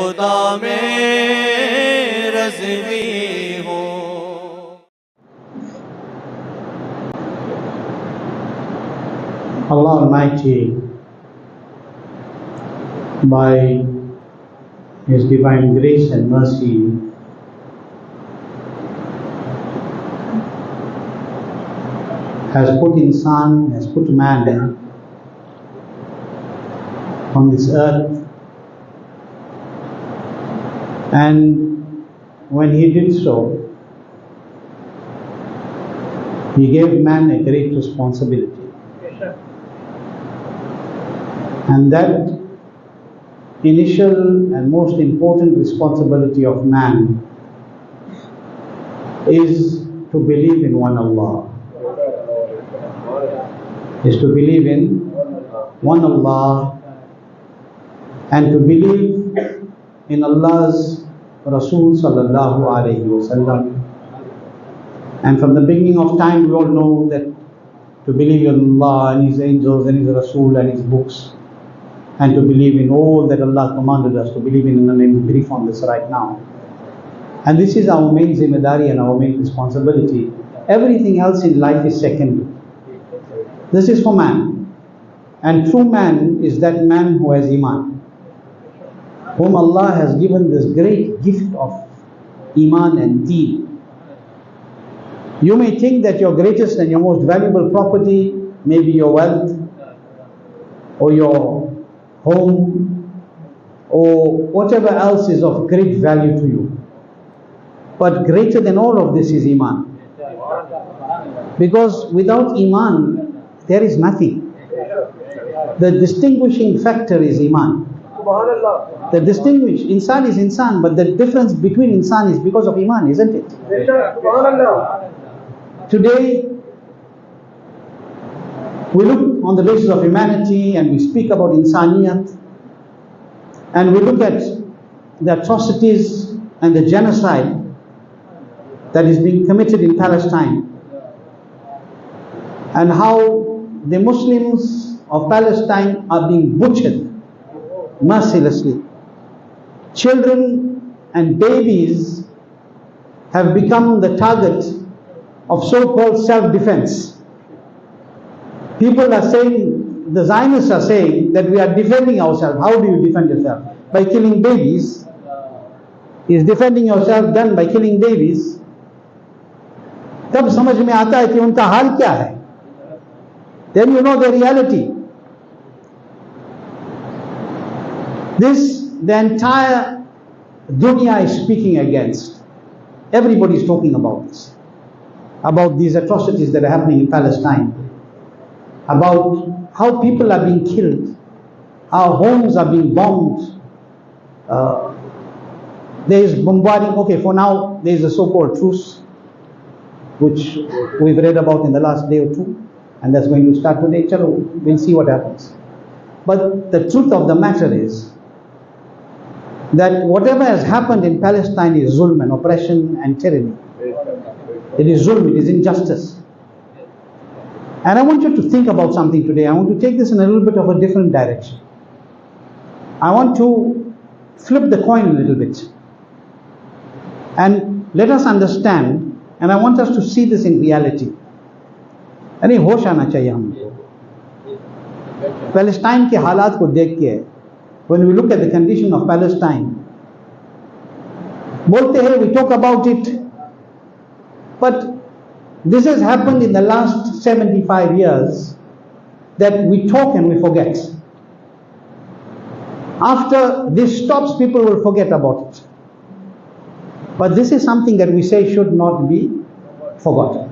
खुदा में रज़वी हो। Allah Almighty, by His divine grace and mercy, has put man on this earth, and when He did so, He gave man a great responsibility. And that initial and most important responsibility of man is to believe in one Allah. Is to believe in one Allah and to believe in Allah's Rasul sallallahu alayhi wasallam. And from the beginning of time we all know that to believe in Allah and His angels and His Rasul and His books, and to believe in all that Allah commanded us to believe in, and I'm brief on this right now. And this is our main zimmedari and our main responsibility. Everything else in life is secondary. This is for man. And true man is that man who has Iman, whom Allah has given this great gift of Iman and Deen. You may think that your greatest and your most valuable property may be your wealth or your home or whatever else is of great value to you. But greater than all of this is Iman. Because without Iman, there is nothing. The distinguishing factor is Iman. The distinguish, insan is insan, but the difference between insan is because of Iman, isn't it? Today, we look on the basis of humanity and we speak about insaniyat, and we look at the atrocities and the genocide that is being committed in Palestine, and how the Muslims of Palestine are being butchered mercilessly. Children and babies have become the target of so-called self-defense. People are saying, the Zionists are saying that we are defending ourselves. How do you defend yourself? By killing babies. Is defending yourself done by killing babies? तब समझ में आता है कि उनका हाल क्या है. Then you know the reality. This, the entire dunya is speaking against. Everybody is talking about this. About these atrocities that are happening in Palestine. About how people are being killed, our homes are being bombed. There is bombarding. Okay, for now there is a so-called truce, which we've read about in the last day or two, and that's going to start today. Chalo, we'll see what happens. But the truth of the matter is that whatever has happened in Palestine is zulm and oppression and tyranny. It is zulm, it is injustice. And I want you to think about something today. I want to take this in a little bit of a different direction. I want to flip the coin a little bit. And let us understand, and I want us to see this in reality. यानी होश आना चाहिए हमको. Palestine के हालात को देख के, when we look at the condition of Palestine, बोलते हैं, we talk about it, but this has happened in the last 75 years, that we talk and we forget. After this stops, people will forget about it. But this is something that we say should not be forgotten.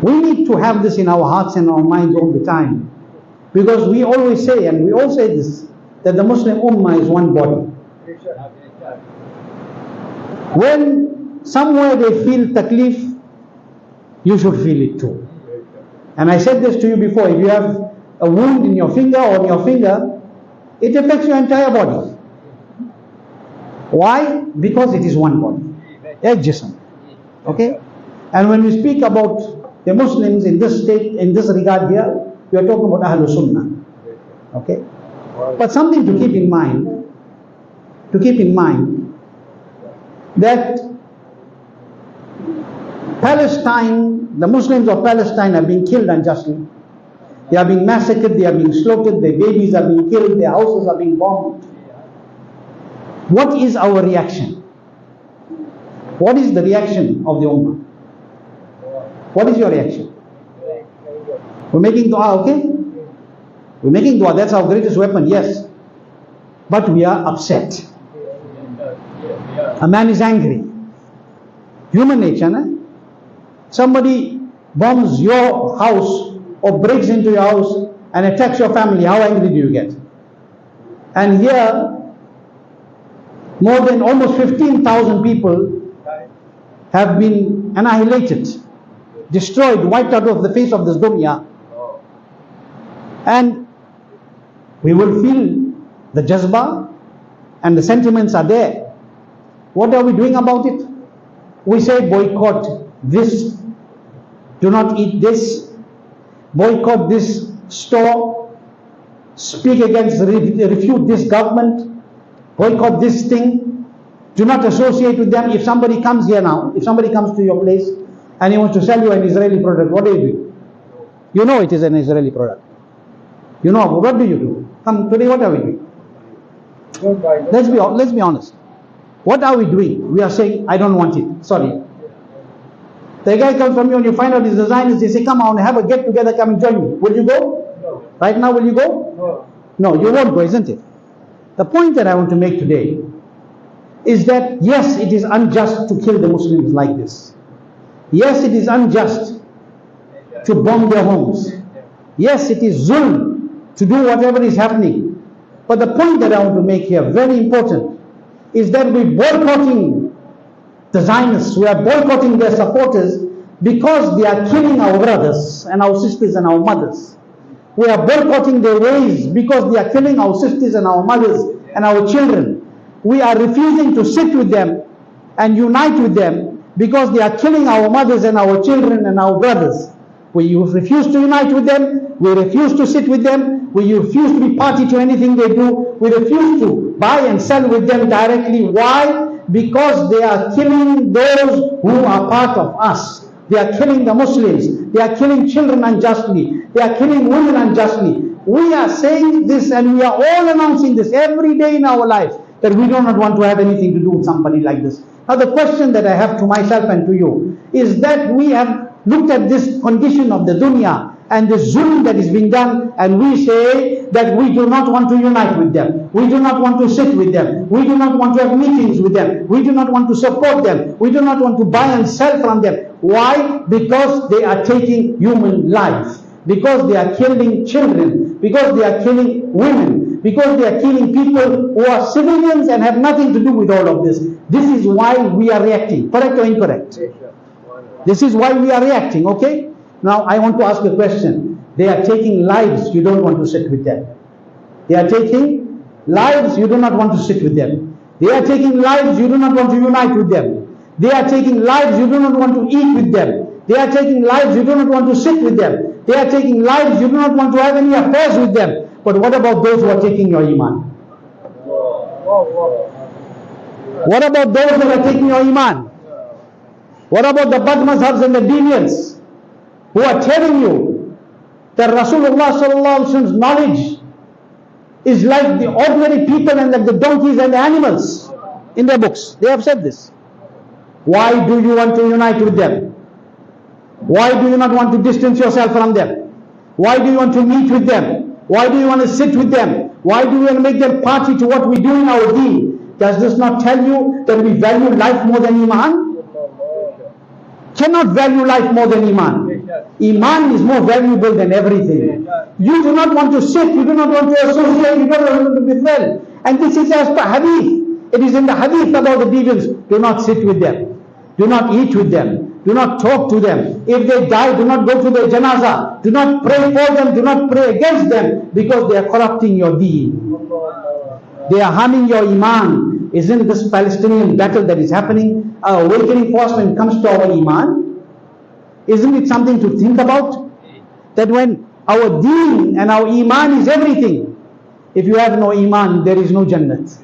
We need to have this in our hearts and our minds all the time. Because we always say, and we all say this, that the Muslim Ummah is one body. When somewhere they feel taklif, you should feel it too. And I said this to you before, if you have a wound in your finger or on your finger, it affects your entire body. Why? Because it is one body. Ek jism. Okay? And when we speak about the Muslims in this state, in this regard here, we are talking about Ahlul Sunnah. Okay? But something to keep in mind, to keep in mind that Palestine, the Muslims of Palestine are being killed unjustly. They are being massacred, they are being slaughtered, their babies are being killed, their houses are being bombed. What is our reaction? What is the reaction of the Ummah? What is your reaction? We're making dua, okay? We're making dua, that's our greatest weapon, yes. But we are upset. A man is angry. Human nature, no? Somebody bombs your house or breaks into your house and attacks your family, how angry do you get? And here, more than almost 15,000 people have been annihilated, destroyed, wiped out of the face of this dunya. And we will feel the jazba and the sentiments are there. What are we doing about it? We say boycott this, do not eat this, boycott this store, speak against, refute this government, boycott this thing, do not associate with them. If somebody comes here now, if somebody comes to your place and he wants to sell you an Israeli product, what do you do? You know it is an Israeli product. You know, what do you do? Come, today what are we doing? Let's be honest. What are we doing? We are saying, I don't want it. Sorry. The guy comes from you and you find out his designers, they say, come on, have a get together, come and join me. Will you go? No. Right now, will you go? No. No, you won't go, isn't it? The point that I want to make today is that, yes, it is unjust to kill the Muslims like this. Yes, it is unjust to bomb their homes. Yes, it is zulm to do whatever is happening. But the point that I want to make here, very important, is that we're boycotting the Zionists, we are boycotting their supporters because they are killing our brothers and our sisters and our mothers. We are boycotting their ways because they are killing our sisters and our mothers and our children. We are refusing to sit with them and unite with them because they are killing our mothers and our children and our brothers. We refuse to unite with them, we refuse to sit with them, we refuse to be party to anything they do, we refuse to buy and sell with them directly. Why? Because they are killing those who are part of us. They are killing the Muslims, they are killing children unjustly, they are killing women unjustly. We are saying this and we are all announcing this every day in our lives, that we do not want to have anything to do with somebody like this. Now the question that I have to myself and to you is that we have looked at this condition of the dunya and the zulm that is being done, and we say that we do not want to unite with them, we do not want to sit with them, we do not want to have meetings with them, we do not want to support them, we do not want to buy and sell from them. Why? Because they are taking human life, because they are killing children, because they are killing women, because they are killing people who are civilians and have nothing to do with all of this. This is why we are reacting. Correct or incorrect? This is why we are reacting, okay? Now I want to ask a question. They are taking lives, you don't want to sit with them. They are taking lives, you do not want to sit with them. They are taking lives, you do not want to unite with them. They are taking lives, you do not want to eat with them. They are taking lives, you do not want to sit with them. They are taking lives, you do not want to have any affairs with them. But what about those who are taking your iman? What about those that are taking your iman? What about the bad mazhabs and the deviants who are telling you that Rasulullah sallallahu alaihi wasallam's knowledge is like the ordinary people and like the donkeys and the animals in their books? They have said this. Why do you want to unite with them? Why do you not want to distance yourself from them? Why do you want to meet with them? Why do you want to sit with them? Why do you want to make them party to what we do in our deen? Does this not tell you that we value life more than iman? Cannot value life more than iman. Iman is more valuable than everything. You do not want to sit, you do not want to associate, you do not want to befriend. And this is as per hadith. It is in the hadith about the deviants. Do not sit with them. Do not eat with them. Do not talk to them. If they die, do not go to their janazah. Do not pray for them. Do not pray against them, because they are corrupting your deen. They are harming your iman. Isn't this Palestinian battle that is happening our awakening force when it comes to our iman? Isn't it something to think about? That when our deen and our iman is everything, if you have no iman, there is no jannat.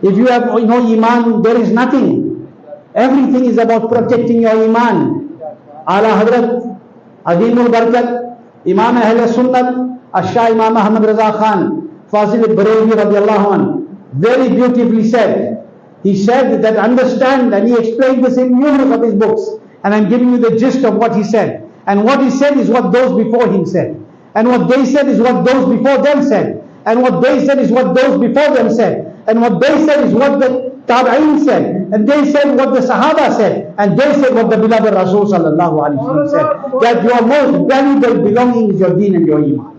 If you have no iman, there is nothing. Everything is about protecting your iman. Ala Hazrat Adimul Barakat, Imam Ahl Sunnat, Ashah Imam Ahmad Raza Khan, Fazil Bareilly radiallahu anh, very beautifully said. He said that understand, and he explained this in numerous of his books. And I'm giving you the gist of what he said. And what he said is what those before him said. And what they said is what those before them said. And what they said is what those before them said. And what they said is what the Tabi'in said. And they said what the Sahaba said. And they said what the beloved Rasul sallallahu alaihi wasallam said. That your most valuable belonging is your deen and your iman.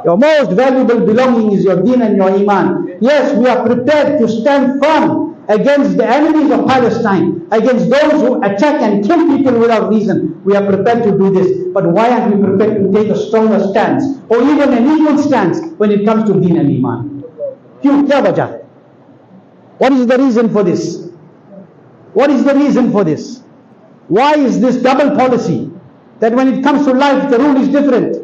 Your most valuable belonging is your deen and your iman. Yes, we are prepared to stand firm against the enemies of Palestine, against those who attack and kill people without reason. We are prepared to do this. But why aren't we prepared to take a stronger stance, or even an equal stance, when it comes to deen and iman? What is the reason for this? What is the reason for this? Why is this double policy? That when it comes to life, the rule is different.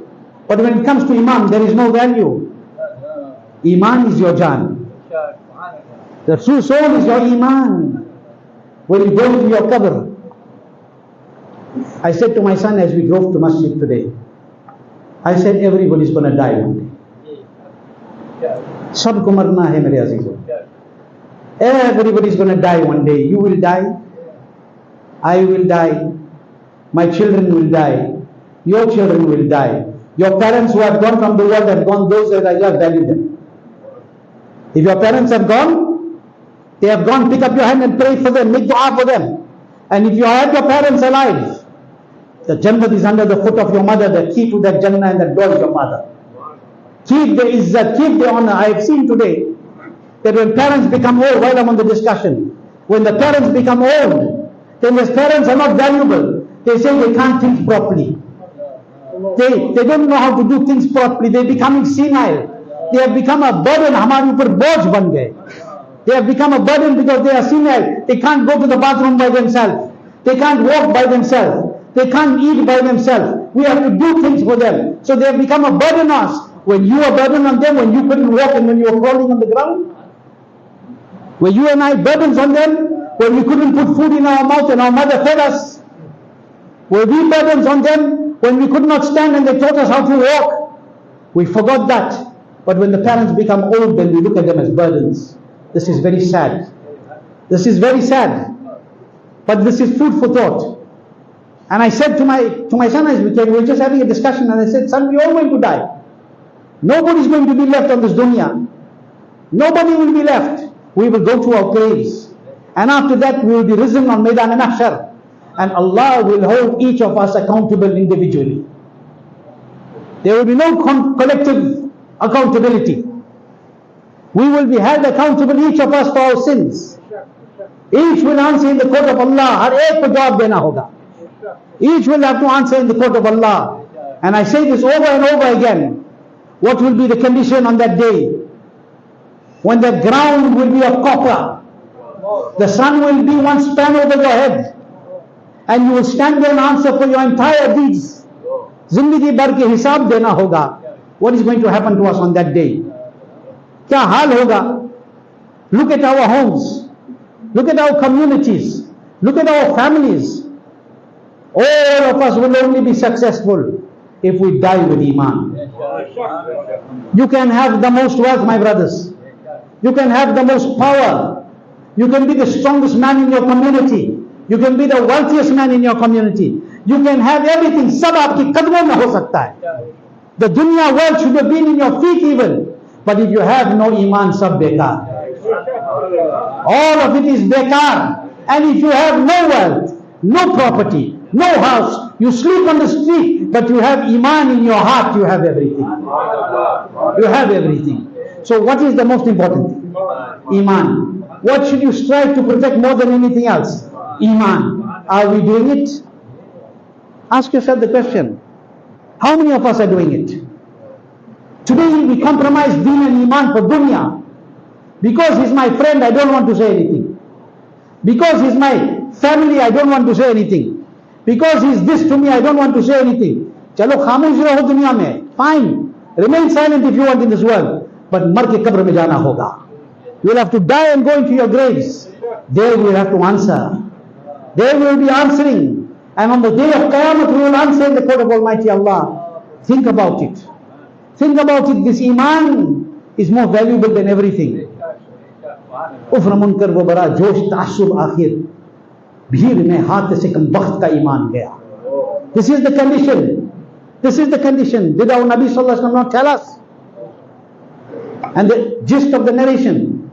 But when it comes to iman, there is no value. Iman is your jaan. The true soul is your iman. When you go into your qabr, I said to my son as we drove to masjid today, I said everybody's going to die one day. Sabko marna hai mere azizo. Everybody's going to die one day. You will die. I will die. My children will die. Your children will die. Your parents who have gone from the world have gone, those that I just value them. If your parents have gone, they have gone, pick up your hand and pray for them, make dua for them. And if you have your parents alive, the Jannah is under the foot of your mother, the key to that Jannah and that door is your mother. Keep the izzat, keep the honor. I have seen today that when parents become old, while I'm on the discussion, when the parents become old, then these parents are not valuable. They say they can't think properly. They don't know how to do things properly. They're becoming senile. They have become a burden. Hamari upar boj ban gaye. They have become a burden because they are senile. They can't go to the bathroom by themselves. They can't walk by themselves. They can't eat by themselves. We have to do things for them. So they have become a burden on us. When you are burden on them, when you couldn't walk and when you were crawling on the ground. Were you and I burdens on them? When we couldn't put food in our mouth and our mother fed us? Were we burdens on them? When we could not stand and they taught us how to walk? We forgot that. But when the parents become old, then we look at them as burdens. This is very sad. This is very sad. But this is food for thought. And I said to my son as we were just having a discussion, and I said, son, we're all going to die. Nobody's going to be left on this dunya. Nobody will be left. We will go to our graves. And after that, we will be risen on Maidan al-Mahshar. And Allah will hold each of us accountable individually. There will be no collective accountability. We will be held accountable, each of us, for our sins. Each will answer in the court of Allah. Har ek ko jawab dena hoga. Each will have to answer in the court of Allah. And I say this over and over again. What will be the condition on that day? When the ground will be of copper. The sun will be one span over your head. And you will stand there and answer for your entire deeds. Zindagi bhar ke hisab dena hoga. What is going to happen to us on that day? Kya hal hoga? Look at our homes. Look at our communities. Look at our families. All of us will only be successful if we die with iman. You can have the most wealth, my brothers. You can have the most power. You can be the strongest man in your community. You can be the wealthiest man in your community. You can have everything. Sab aapki qadmon mein ho sakta hai. The dunya world should have been in your feet even. But if you have no iman, sab bekar. All of it is bekar. And if you have no wealth, no property, no house, you sleep on the street, but you have iman in your heart, you have everything. You have everything. So what is the most important thing? Iman. What should you strive to protect more than anything else? Iman. Are we doing it? Ask yourself the question. How many of us are doing it? Today we compromise deen and iman for dunya. Because he's my friend, I don't want to say anything. Because he's my family, I don't want to say anything. Because he's this to me, I don't want to say anything. Chalo khamush raho dunya mein. Fine. Remain silent if you want in this world. But mar ke qabr mein jana hoga. You will have to die and go into your graves. There we will have to answer. There we will be answering. And on the day of Qiyamah we will answer in the court of Almighty Allah. Think about it. Think about it. This Iman is more valuable than everything. Ufra munkar wo bara josh ta'assub akhir. Bhir mein haath se kam bakht ka Iman gaya. This is the condition. This is the condition. Did our Nabi Sallallahu Alaihi Wasallam not tell us? And the gist of the narration,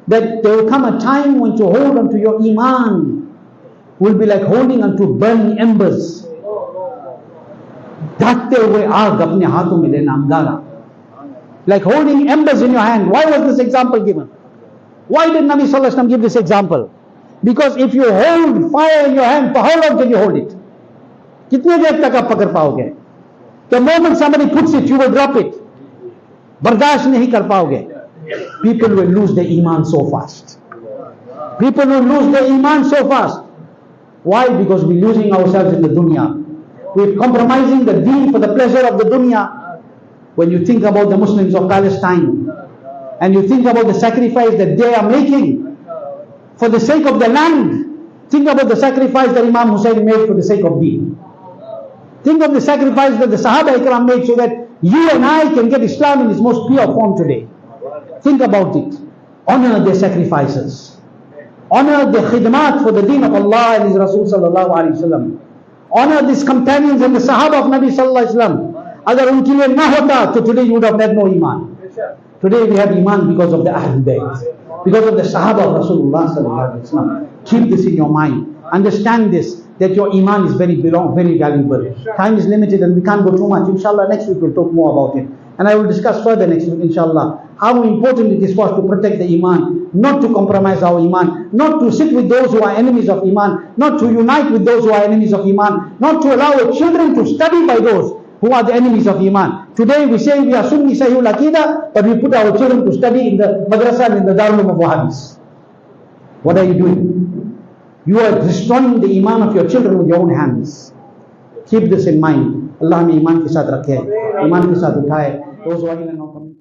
that there will come a time when to hold onto your Iman will be like holding onto burning embers. Dakte hue aag apne haathon mein lena angara. Like holding embers in your hand. Why was this example given? Why did Nabi Sallallahu Alaihi Wasallam give this example? Because if you hold fire in your hand, for how long can you hold it? Kitne der tak aap pakad paoge? The moment somebody puts it, you will drop it. Bardasht nahi kar paoge. People will lose their Iman so fast. People will lose their Iman so fast. Why? Because we're losing ourselves in the dunya. We're compromising the deen for the pleasure of the dunya. When you think about the Muslims of Palestine, and you think about the sacrifice that they are making for the sake of the land, think about the sacrifice that Imam Hussein made for the sake of deen. Think of the sacrifice that the Sahaba Ikram made so that you and I can get Islam in its most pure form today. Think about it. Honor their sacrifices. Honor the khidmat for the deen of Allah and His Rasul Sallallahu Alaihi Wasallam. Honor these companions and the Sahaba of Nabi Sallallahu Alaihi Wasallam. Agar unke liye na hota, so today you would have had no Iman. Today we have Iman because of the Ahlul Bayt, because of the Sahaba of Rasulullah Sallallahu Alaihi Wasallam. Keep this in your mind. Understand this, that your Iman is very valuable. Time is limited and we can't go too much. Inshallah, next week we'll talk more about it. And I will discuss further next week, inshallah, how important it is for us to protect the Iman, not to compromise our Iman, not to sit with those who are enemies of Iman, not to unite with those who are enemies of Iman, not to allow our children to study by those who are the enemies of Iman. Today we say we are Sunni Sahihul Aqidah, but we put our children to study in the madrasa and in the Darul of Wahhabis. What are you doing? You are destroying the Iman of your children with your own hands. Keep this in mind. Allah hame Iman ke saath rakhe, Iman ke saath uthaye. Those who are in and out.